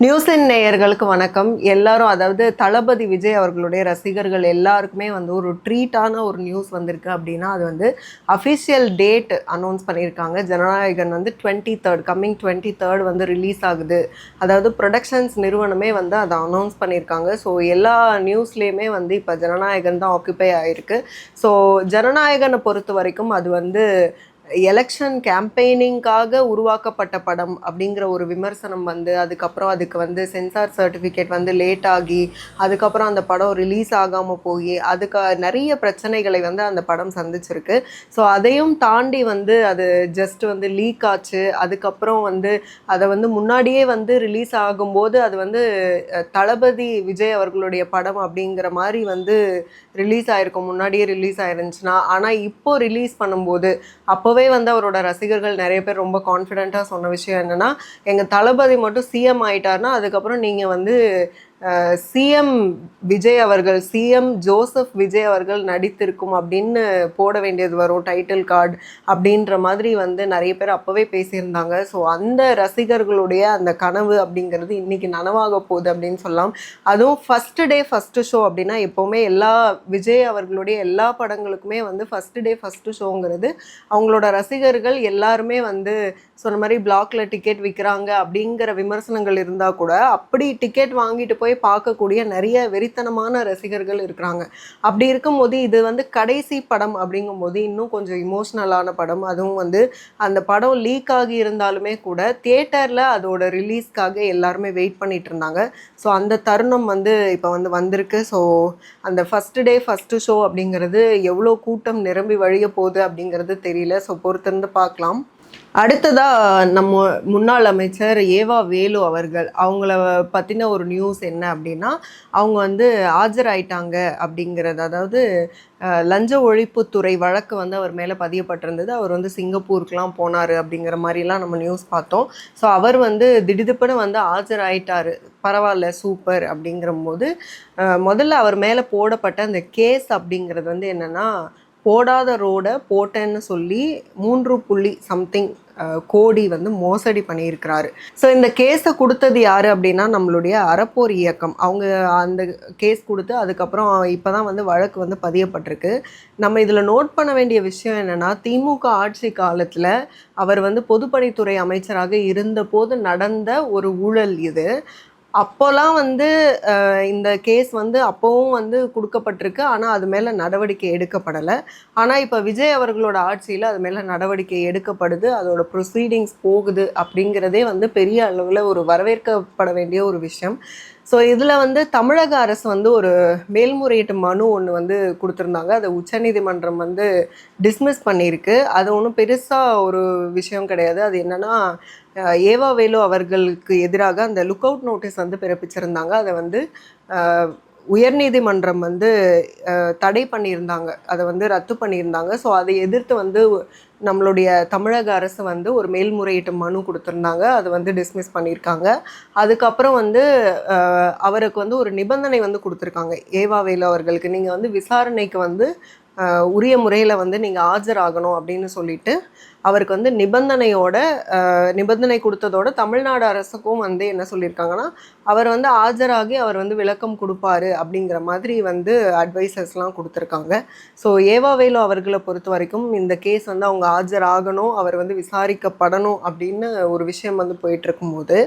நியூஸின் நேயர்களுக்கு வணக்கம். எல்லாரும் அதாவது தளபதி விஜய் அவர்களுடைய ரசிகர்கள் எல்லாருக்குமே வந்து ஒரு ட்ரீட்டான ஒரு நியூஸ் வந்திருக்கு அப்படின்னா அது வந்து அஃபிஷியல் டேட் அனௌன்ஸ் பண்ணியிருக்காங்க. ஜனநாயகன் வந்து 23rd கம்மிங் 23rd வந்து ரிலீஸ் ஆகுது. அதாவது ப்ரொடக்ஷன்ஸ் நிறுவனமே வந்து அதை அனௌன்ஸ் பண்ணியிருக்காங்க. ஸோ எல்லா நியூஸ்லேயுமே வந்து இப்போ ஜனநாயகன் தான் ஆக்குப்பை ஆகிருக்கு. ஸோ ஜனநாயகனை பொறுத்த வரைக்கும் அது வந்து எலெக்ஷன் கேம்பெயினிங்காக உருவாக்கப்பட்ட படம் அப்படிங்கிற ஒரு விமர்சனம் வந்து அதுக்கப்புறம் அதுக்கு வந்து சென்சார் சர்டிஃபிகேட் வந்து லேட் ஆகி அதுக்கப்புறம் அந்த படம் ரிலீஸ் ஆகாமல் போய் அதுக்கு நிறைய பிரச்சனைகளை வந்து அந்த படம் சந்திச்சிருக்கு. ஸோ அதையும் தாண்டி வந்து அது ஜஸ்ட் வந்து லீக் ஆச்சு. அதுக்கப்புறம் வந்து அதை வந்து முன்னாடியே வந்து ரிலீஸ் ஆகும்போது அது வந்து தளபதி விஜய் அவர்களுடைய படம் அப்படிங்கிற மாதிரி வந்து ரிலீஸ் ஆகிருக்கும், முன்னாடியே ரிலீஸ் ஆயிருந்துச்சுன்னா. ஆனால் இப்போ ரிலீஸ் பண்ணும்போது அப்போவே வந்து அவரோட ரசிகர்கள் நிறைய பேர் ரொம்ப கான்ஃபிடென்ட்டாக சொன்ன விஷயம் என்னென்னா, எங்கள் தளபதி மட்டும் சிஎம் ஆகிட்டார்னா அதுக்கப்புறம் நீங்கள் வந்து சிஎம் விஜய் அவர்கள், சிஎம் ஜோசப் விஜய் அவர்கள் நடித்திருக்கும் அப்படின்னு போட வேண்டியது வரும் டைட்டில் கார்டு அப்படின்ற மாதிரி வந்து நிறைய பேர் அப்போவே பேசியிருந்தாங்க. ஸோ அந்த ரசிகர்களுடைய அந்த கனவு அப்படிங்கிறது இன்றைக்கி நனவாக போகுது அப்படின்னு சொல்லலாம். அதுவும் ஃபஸ்ட்டு டே ஃபஸ்ட்டு ஷோ அப்படின்னா எப்போவுமே எல்லா விஜய் அவர்களுடைய எல்லா படங்களுக்குமே வந்து ஃபஸ்ட்டு டே ஃபஸ்ட்டு ஷோங்கிறது அவங்களோட ரசிகர்கள் எல்லாருமே வந்து சொன்ன மாதிரி பிளாக்ல டிக்கெட் விற்கிறாங்க அப்படிங்கிற விமர்சனங்கள் இருந்தால் கூட அப்படி டிக்கெட் வாங்கிட்டு போய் பார்க்கக்கூடிய நிறைய வெறித்தனமான ரசிகர்கள் இருக்கிறாங்க. அப்படி இருக்கும்போது இது வந்து கடைசி படம் அப்படிங்கும்போது இன்னும் கொஞ்சம் இமோஷ்னலான படம். அதுவும் வந்து அந்த படம் லீக் ஆகி இருந்தாலுமே கூட தியேட்டரில் அதோட ரிலீஸ்க்காக எல்லாருமே வெயிட் பண்ணிட்டு இருந்தாங்க. ஸோ அந்த தருணம் வந்து இப்போ வந்து வந்திருக்கு. ஸோ அந்த ஃபஸ்ட்டு டே ஃபஸ்ட்டு ஷோ அப்படிங்கிறது எவ்வளோ கூட்டம் நிரம்பி வழிய போகுது அப்படிங்கிறது தெரியல. ஸோ பொறுத்திருந்து பார்க்கலாம். அடுத்ததாக நம்ம முன்னாள் அமைச்சர் ஏவா வேலு அவர்கள், அவங்கள பற்றின ஒரு நியூஸ் என்ன அப்படின்னா, அவங்க வந்து ஆஜராயிட்டாங்க அப்படிங்கிறது. அதாவது லஞ்ச ஒழிப்புத்துறை வழக்கு வந்து அவர் மேலே பதியப்பட்டிருந்தது. அவர் வந்து சிங்கப்பூருக்கெலாம் போனார் அப்படிங்கிற மாதிரிலாம் நம்ம நியூஸ் பார்த்தோம். ஸோ அவர் வந்து திடுதிப்புன்னு வந்து ஆஜராயிட்டார். பரவாயில்ல, சூப்பர் அப்படிங்கிற போது முதல்ல அவர் மேலே போடப்பட்ட அந்த கேஸ் அப்படிங்கிறது வந்து என்னென்னா, போடாத ரோடை போட்டேன்னு சொல்லி 3 கோடி வந்து மோசடி பண்ணியிருக்கிறாரு. ஸோ இந்த கேஸை கொடுத்தது யார் அப்படின்னா நம்மளுடைய அறப்போர் இயக்கம். அவங்க அந்த கேஸ் கொடுத்து அதுக்கப்புறம் இப்போ தான் வந்து வழக்கு வந்து பதியப்பட்டிருக்கு. நம்ம இதில் நோட் பண்ண வேண்டிய விஷயம் என்னென்னா, திமுக ஆட்சி காலத்தில் அவர் வந்து பொதுப்பணித்துறை அமைச்சராக இருந்தபோது நடந்த ஒரு ஊழல் இது. அப்போலாம் வந்து இந்த கேஸ் வந்து அப்போவும் வந்து கொடுக்கப்பட்டிருக்கு. ஆனால் அது மேலே நடவடிக்கை எடுக்கப்படலை. ஆனால் இப்போ விஜய் அவர்களோட ஆட்சியில் அது மேலே நடவடிக்கை எடுக்கப்படுது, அதோட ப்ரொசீடிங்ஸ் போகுது அப்படிங்கிறதே வந்து பெரிய அளவில் ஒரு வரவேற்கப்பட வேண்டிய ஒரு விஷயம். ஸோ இதில் வந்து தமிழக அரசு வந்து ஒரு மேல்முறையீட்டு மனு ஒன்று வந்து கொடுத்துருந்தாங்க. அதை உச்சநீதிமன்றம் வந்து டிஸ்மிஸ் பண்ணியிருக்கு. அது ஒன்றும் பெருசாக ஒரு விஷயம் கிடையாது. அது என்னென்னா, ஏவா வேலு அவர்களுக்கு எதிராக அந்த லுக் அவுட் நோட்டீஸ் வந்து பிறப்பிச்சிருந்தாங்க. அதை வந்து உயர்நீதிமன்றம் வந்து தடை பண்ணியிருந்தாங்க, அதை வந்து ரத்து பண்ணியிருந்தாங்க. ஸோ அதை எதிர்த்து வந்து நம்மளுடைய தமிழக அரசு வந்து ஒரு மேல்முறையீட்டு மனு கொடுத்துருந்தாங்க. அது வந்து டிஸ்மிஸ் பண்ணியிருக்காங்க. அதுக்கப்புறம் வந்து அவருக்கு வந்து ஒரு நிபந்தனை வந்து கொடுத்துருக்காங்க ஏவா வேலு அவர்களுக்கு. நீங்கள் வந்து விசாரணைக்கு வந்து உரிய முறையில் வந்து நீங்கள் ஆஜராகணும் அப்படின்னு சொல்லிட்டு அவருக்கு வந்து நிபந்தனை கொடுத்ததோட தமிழ்நாடு அரசுக்கும் வந்து என்ன சொல்லியிருக்காங்கன்னா, அவர் வந்து ஆஜராகி அவர் வந்து விளக்கம் கொடுப்பாரு அப்படிங்கிற மாதிரி வந்து அட்வைசர்ஸ்லாம் கொடுத்துருக்காங்க. ஸோ ஏவா வேலு அவர்களை பொறுத்த வரைக்கும் இந்த கேஸ் வந்து அவங்க ஆஜராகணும், அவர் வந்து விசாரிக்கப்படணும் அப்படின்னு ஒரு விஷயம் வந்து போயிட்டுருக்கும்போது,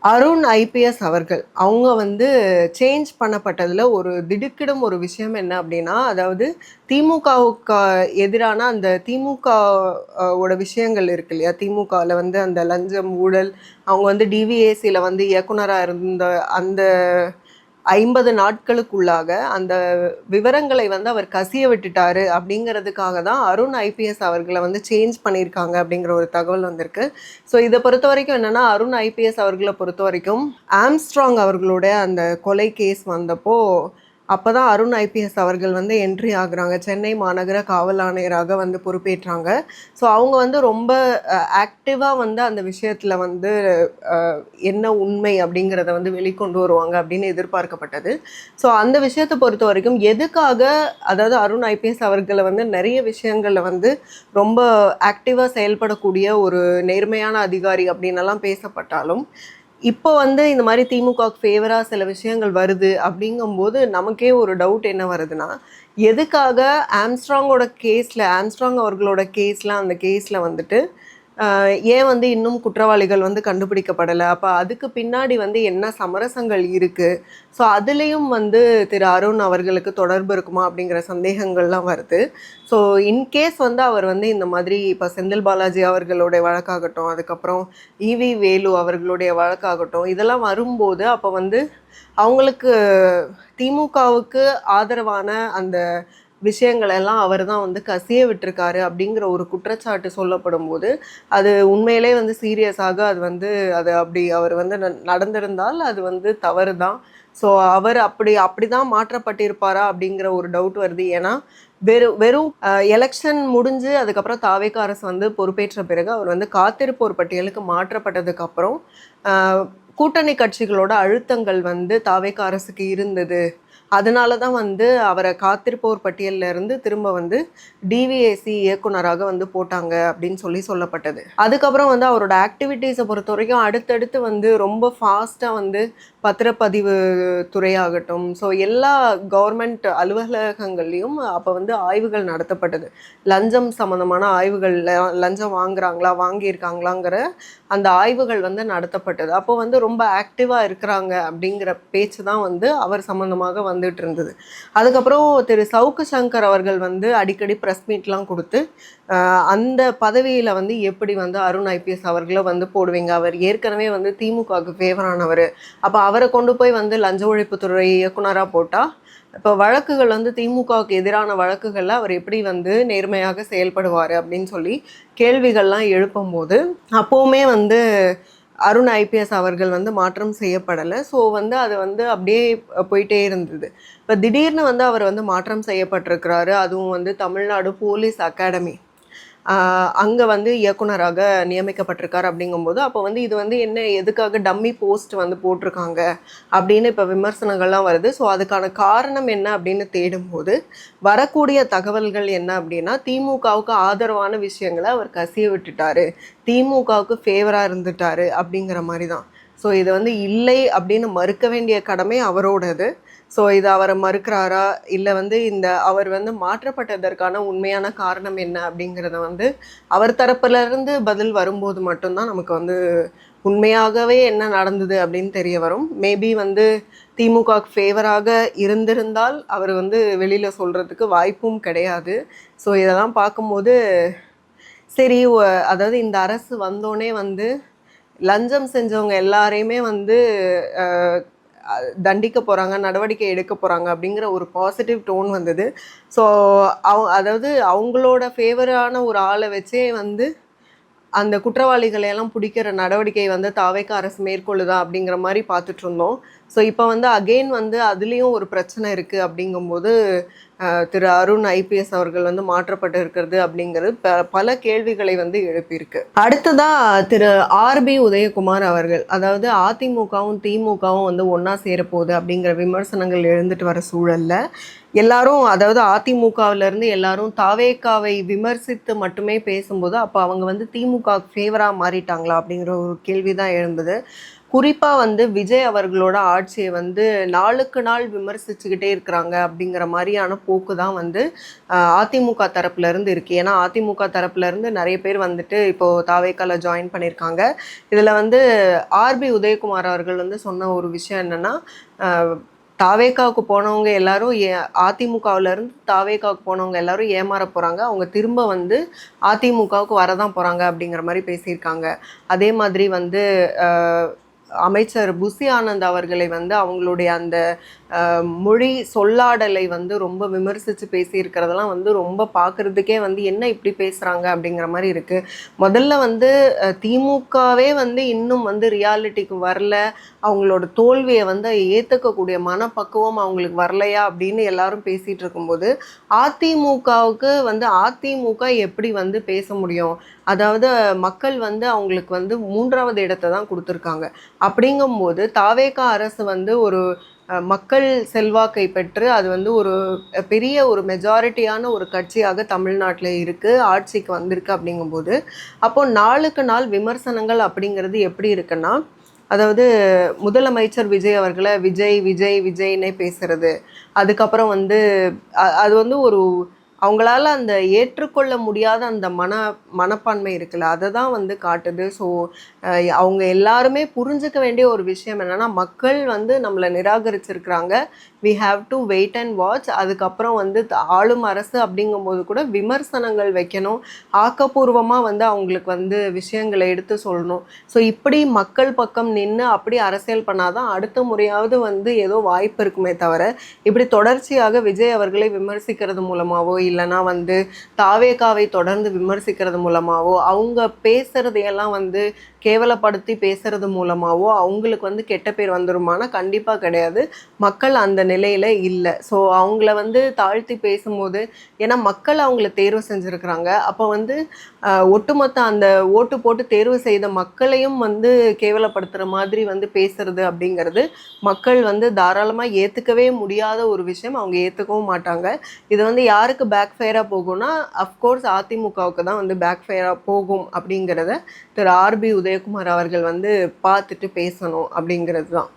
அருண் ஐபிஎஸ் அவர்கள் அவங்க வந்து சேஞ்ச் பண்ணப்பட்டதில் ஒரு திடுக்கிடும் ஒரு விஷயம் என்ன அப்படின்னா, அதாவது திமுகவுக்கு எதிரான அந்த திமுகவோட விஷயங்கள் இருக்கு இல்லையா, திமுகவில் வந்து அந்த லஞ்சம் ஊழல், அவங்க வந்து டிவிஏசியில் வந்து இயக்குனராக இருந்த அந்த 50 நாட்களுக்குள்ளாக அந்த விவரங்களை வந்து அவர் கசிய விட்டுட்டாரு அப்படிங்கிறதுக்காக தான் அருண் ஐபிஎஸ் அவர்களை வந்து சேஞ்ச் பண்ணியிருக்காங்க அப்படிங்கிற ஒரு தகவல் வந்திருக்கு. ஸோ இதை பொறுத்த வரைக்கும் என்னென்னா, அருண் ஐபிஎஸ் அவர்களை பொறுத்த வரைக்கும் ஆம்ஸ்ட்ராங் அவர்களுடைய அந்த கொலை கேஸ் வந்தப்போ அப்போ தான் அருண் ஐபிஎஸ் அவர்கள் வந்து என்ட்ரி ஆகுறாங்க. சென்னை மாநகர காவல் ஆணையராக வந்து பொறுப்பேற்றாங்க. ஸோ அவங்க வந்து ரொம்ப ஆக்டிவாக வந்து அந்த விஷயத்தில் வந்து என்ன உண்மை அப்படிங்கிறத வந்து வெளிக்கொண்டு வருவாங்க அப்படின்னு எதிர்பார்க்கப்பட்டது. ஸோ அந்த விஷயத்தை பொறுத்த வரைக்கும் எதுக்காக, அதாவது அருண் ஐபிஎஸ் அவர்களை வந்து நிறைய விஷயங்களில் வந்து ரொம்ப ஆக்டிவாக செயல்படக்கூடிய ஒரு நேர்மையான அதிகாரி அப்படின்னெல்லாம் பேசப்பட்டாலும் இப்போ வந்து இந்த மாதிரி திமுகவுக்கு ஃபேவராக சில விஷயங்கள் வருது அப்படிங்கும்போது நமக்கே ஒரு டவுட் என்ன வருதுன்னா, எதுக்காக ஆம்ஸ்ட்ராங் அவர்களோட கேஸில் அந்த கேஸில் வந்துட்டு ஏன் வந்து இன்னும் குற்றவாளிகள் வந்து கண்டுபிடிக்கப்படலை? அப்போ அதுக்கு பின்னாடி வந்து என்ன சமரசங்கள் இருக்குது? ஸோ அதுலேயும் வந்து திரு அருண் அவர்களுக்கு தொடர்பு இருக்குமா அப்படிங்கிற சந்தேகங்கள்லாம் வருது. ஸோ இன்கேஸ் வந்து அவர் வந்து இந்த மாதிரி இப்போ செந்தில் பாலாஜி அவர்களுடைய வழக்காகட்டும், அதுக்கப்புறம் ஈவி வேலு அவர்களுடைய வழக்காகட்டும், இதெல்லாம் வரும்போது அப்போ வந்து அவங்களுக்கு திமுகவுக்கு ஆதரவான அந்த விஷயங்கள் எல்லாம் அவர் தான் வந்து கசிய விட்டுருக்காரு அப்படிங்கிற ஒரு குற்றச்சாட்டு சொல்லப்படும் போது அது உண்மையிலே வந்து சீரியஸாக அது வந்து அது அப்படி அவர் வந்து நடந்திருந்தால் அது வந்து தவறு தான். ஸோ அவர் அப்படி தான் மாற்றப்பட்டிருப்பாரா அப்படிங்கிற ஒரு டவுட் வருது. ஏன்னா வெறும் எலெக்ஷன் முடிஞ்சு அதுக்கப்புறம் தாவேகா அரசு வந்து பொறுப்பேற்ற பிறகு அவர் வந்து காத்திருப்போர் பட்டியலுக்கு மாற்றப்பட்டதுக்கப்புறம் கூட்டணி கட்சிகளோட அழுத்தங்கள் வந்து தாவேகா அரசுக்கு இருந்தது. அதனால தான் வந்து அவரை காத்திருப்போர் பட்டியலில் இருந்து திரும்ப வந்து டிவிஎஸ்சி இயக்குனராக வந்து போட்டாங்க அப்படின்னு சொல்லப்பட்டது. அதுக்கப்புறம் வந்து அவரோட ஆக்டிவிட்டீஸை பொறுத்த வரைக்கும் அடுத்தடுத்து வந்து ரொம்ப ஃபாஸ்ட்டாக வந்து பத்திரப்பதிவு துறையாகட்டும், ஸோ எல்லா கவர்மெண்ட் அலுவலகங்கள்லேயும் அப்போ வந்து ஆய்வுகள் நடத்தப்பட்டது. லஞ்சம் சம்மந்தமான ஆய்வுகள், லஞ்சம் வாங்கியிருக்காங்களாங்கிற அந்த ஆய்வுகள் வந்து நடத்தப்பட்டது. அப்போ வந்து ரொம்ப ஆக்டிவாக இருக்கிறாங்க அப்படிங்கிற பேச்சு தான் வந்து அவர் சம்மந்தமாக வந்துட்டு இருந்தது. அதுக்கப்புறம் திரு சவுக்கு சங்கர் அவர்கள் வந்து அடிக்கடி ப்ரெஸ் மீட்லாம் கொடுத்து அந்த பதவியில் வந்து எப்படி வந்து அருண் ஐபிஎஸ் அவர்களை வந்து போடுவீங்க, அவர் ஏற்கனவே வந்து திமுகவுக்கு ஃபேவரானவர், அப்போ அவரை கொண்டு போய் வந்து லஞ்ச ஒழிப்புத்துறை இயக்குனராக போட்டால் இப்போ வழக்குகள் வந்து திமுகவுக்கு எதிரான வழக்குகளில் அவர் எப்படி வந்து நேர்மையாக செயல்படுவார் அப்படின்னு சொல்லி கேள்விகள்லாம் எழுப்பும்போது அப்போவுமே வந்து அருண் ஐபிஎஸ் அவர்கள் வந்து மாற்றம் செய்யப்படலை. ஸோ வந்து அது வந்து அப்படியே போயிட்டே இருந்தது. இப்போ திடீர்னு வந்து அவர் வந்து மாற்றம் செய்யப்பட்டிருக்கிறாரு. அதுவும் வந்து தமிழ்நாடு போலீஸ் அகாடமி அங்கே வந்து இயக்குனராக நியமிக்கப்பட்டிருக்கார். அப்படிங்கும்போது அப்போ வந்து இது வந்து என்ன, எதுக்காக டம்மி போஸ்ட் வந்து போட்டிருக்காங்க அப்படின்னு இப்போ விமர்சனங்கள்லாம் வருது. ஸோ அதுக்கான காரணம் என்ன அப்படின்னு தேடும்போது வரக்கூடிய தகவல்கள் என்ன அப்படின்னா, திமுகவுக்கு ஆதரவான விஷயங்களை அவர் கசிய விட்டுட்டாரு, திமுகவுக்கு ஃபேவராக இருந்துட்டாரு அப்படிங்கிற மாதிரி தான். ஸோ இது வந்து இல்லை அப்படின்னு மறுக்க வேண்டிய கடமை அவரோடது. ஸோ இது அவரை மறுக்கிறாரா, இல்லை வந்து அவர் வந்து மாற்றப்பட்டதற்கான உண்மையான காரணம் என்ன அப்படிங்கிறத வந்து அவர் தரப்புலேருந்து பதில் வரும்போது மட்டும்தான் நமக்கு வந்து உண்மையாகவே என்ன நடந்தது அப்படின்னு தெரிய வரும். மேபி வந்து திமுகவுக்கு ஃபேவராக இருந்திருந்தால் அவர் வந்து வெளியில் சொல்கிறதுக்கு வாய்ப்பும் கிடையாது. ஸோ இதெல்லாம் பார்க்கும்போது சரி, அதாவது இந்த அரசு வந்தோடனே வந்து லஞ்சம் செஞ்சவங்க எல்லாரையுமே வந்து தண்டிக்க போகிறாங்க, நடவடிக்கை எடுக்க போகிறாங்க அப்படிங்கிற ஒரு பாசிட்டிவ் டோன் வந்தது. ஸோ அதாவது அவங்களோட ஃபேவரான ஒரு ஆளை வச்சே வந்து அந்த குற்றவாளிகளையெல்லாம் பிடிக்கிற நடவடிக்கை வந்து தாவேகா அரசு மேற்கொள்ளுதா அப்படிங்கிற மாதிரி பார்த்துட்ருந்தோம். ஸோ இப்போ வந்து அகெயின் வந்து அதுலேயும் ஒரு பிரச்சனை இருக்குது. அப்படிங்கும்போது திரு அருண் ஐபிஎஸ் அவர்கள் வந்து மாற்றப்பட்டு இருக்கிறது அப்படிங்கிறது பல கேள்விகளை வந்து எழுப்பியிருக்கு. அடுத்ததாக திரு ஆர்பி உதயகுமார் அவர்கள், அதாவது அதிமுகவும் திமுகவும் வந்து ஒன்றா சேரப்போகுது அப்படிங்கிற விமர்சனங்கள் எழுந்துட்டு வர சூழலில் எல்லாரும், அதாவது அதிமுகவிலேருந்து எல்லாரும் தாவேகாவை விமர்சித்து மட்டுமே பேசும்போது அப்போ அவங்க வந்து திமுக ஃபேவராக மாறிட்டாங்களா அப்படிங்கிற ஒரு கேள்வி தான் எழும்புது. குறிப்பாக வந்து விஜய் அவர்களோட ஆட்சியை வந்து நாளுக்கு நாள் விமர்சிச்சுக்கிட்டே இருக்கிறாங்க அப்படிங்கிற மாதிரியான போக்கு தான் வந்து அதிமுக தரப்புலேருந்து இருக்குது. ஏன்னா அதிமுக தரப்புலேருந்து நிறைய பேர் வந்துட்டு இப்போது தாவேக்கால ஜாயின் பண்ணியிருக்காங்க. இதில் வந்து ஆர்பி உதயகுமார் அவர்கள் வந்து சொன்ன ஒரு விஷயம் என்னென்னா, தாவேக்காவுக்கு போனவங்க எல்லாரும் அதிமுகவிலேருந்து தாவேக்காவுக்கு போனவங்க எல்லாரும் ஏமாற போகிறாங்க, அவங்க திரும்ப வந்து அதிமுகவுக்கு வரதான் போகிறாங்க அப்படிங்கிற மாதிரி பேசியிருக்காங்க. அதே மாதிரி வந்து அமைச்சர் புசி ஆனந்த் அவர்களை வந்து அவங்களுடைய அந்த மொழி சொல்லாடலை வந்து ரொம்ப விமர்சித்து பேசியிருக்கிறதெல்லாம் வந்து ரொம்ப பார்க்குறதுக்கே வந்து என்ன இப்படி பேசுகிறாங்க அப்படிங்கிற மாதிரி இருக்குது. முதல்ல வந்து திமுகவே வந்து இன்னும் வந்து ரியாலிட்டிக்கு வரல, அவங்களோட தோல்வியை வந்து ஏற்றுக்கக்கூடிய மனப்பக்குவம் அவங்களுக்கு வரலையா அப்படின்னு எல்லாரும் பேசிகிட்டு இருக்கும்போது அதிமுகவுக்கு வந்து அதிமுக எப்படி வந்து பேச முடியும்? அதாவது மக்கள் வந்து அவங்களுக்கு வந்து 3வது இடத்தை தான் கொடுத்துருக்காங்க. அப்படிங்கும்போது தாவேகா அரசு வந்து ஒரு மக்கள் செல்வாக்கை பெற்று அது வந்து ஒரு பெரிய ஒரு மெஜாரிட்டியான ஒரு கட்சியாக தமிழ்நாட்டில் இருக்குது, ஆட்சிக்கு வந்திருக்கு. அப்படிங்கும்போது அப்போது நாளுக்கு நாள் விமர்சனங்கள் அப்படிங்கிறது எப்படி இருக்குன்னா, அதாவது முதலமைச்சர் விஜய் அவர்களை விஜய் விஜய் விஜய்னே பேசுறது. அதுக்கப்புறம் வந்து அது வந்து ஒரு அவங்களால அந்த ஏற்றுக்கொள்ள முடியாத அந்த மனப்பான்மை இருக்குல்ல, அதை தான் வந்து காட்டுது. ஸோ அவங்க எல்லாருமே புரிஞ்சுக்க வேண்டிய ஒரு விஷயம் என்னன்னா, மக்கள் வந்து நம்மளை நிராகரிச்சிருக்கிறாங்க. We have to wait and watch. அதுக்கப்புறம் வந்து ஆளும் அரசு அப்படிங்கும்போது கூட விமர்சனங்கள் வைக்கணும். ஆக்கப்பூர்வமாக வந்து அவங்களுக்கு வந்து விஷயங்களை எடுத்து சொல்லணும். ஸோ இப்படி மக்கள் பக்கம் நின்று அப்படி அரசியல் பண்ணாதான் அடுத்த முறையாவது வந்து ஏதோ வாய்ப்பு இருக்குமே தவிர, இப்படி தொடர்ச்சியாக விஜய் அவர்களை விமர்சிக்கிறது மூலமாகவோ இல்லைனா வந்து தாவேகாவை தொடர்ந்து விமர்சிக்கிறது மூலமாகவோ அவங்க பேசுறதையெல்லாம் வந்து கேவலப்படுத்தி பேசுறது மூலமாகவோ அவங்களுக்கு வந்து கெட்ட பேர் வந்துருமானா கண்டிப்பாக கிடையாது. மக்கள் அந்த நிலையில் இல்லை. ஸோ அவங்கள வந்து தாழ்த்தி பேசும்போது, ஏன்னா மக்கள் அவங்கள தேர்வு செஞ்சுருக்கிறாங்க, அப்போ வந்து ஒட்டுமொத்த அந்த ஓட்டு போட்டு தேர்வு செய்த மக்களையும் வந்து கேவலப்படுத்துகிற மாதிரி வந்து பேசுறது அப்படிங்கிறது மக்கள் வந்து தாராளமாக ஏற்றுக்கவே முடியாத ஒரு விஷயம். அவங்க ஏற்றுக்கவும் மாட்டாங்க. இது வந்து யாருக்கு பேக் ஃபயராக போகும்னா, அஃப்கோர்ஸ் அதிமுகவுக்கு தான் வந்து பேக் ஃபயராக போகும் அப்படிங்கிறத திரு ஆர்பி உதயகுமார் அவர்கள் வந்து பார்த்துட்டு பேசணும் அப்படிங்கிறது தான்.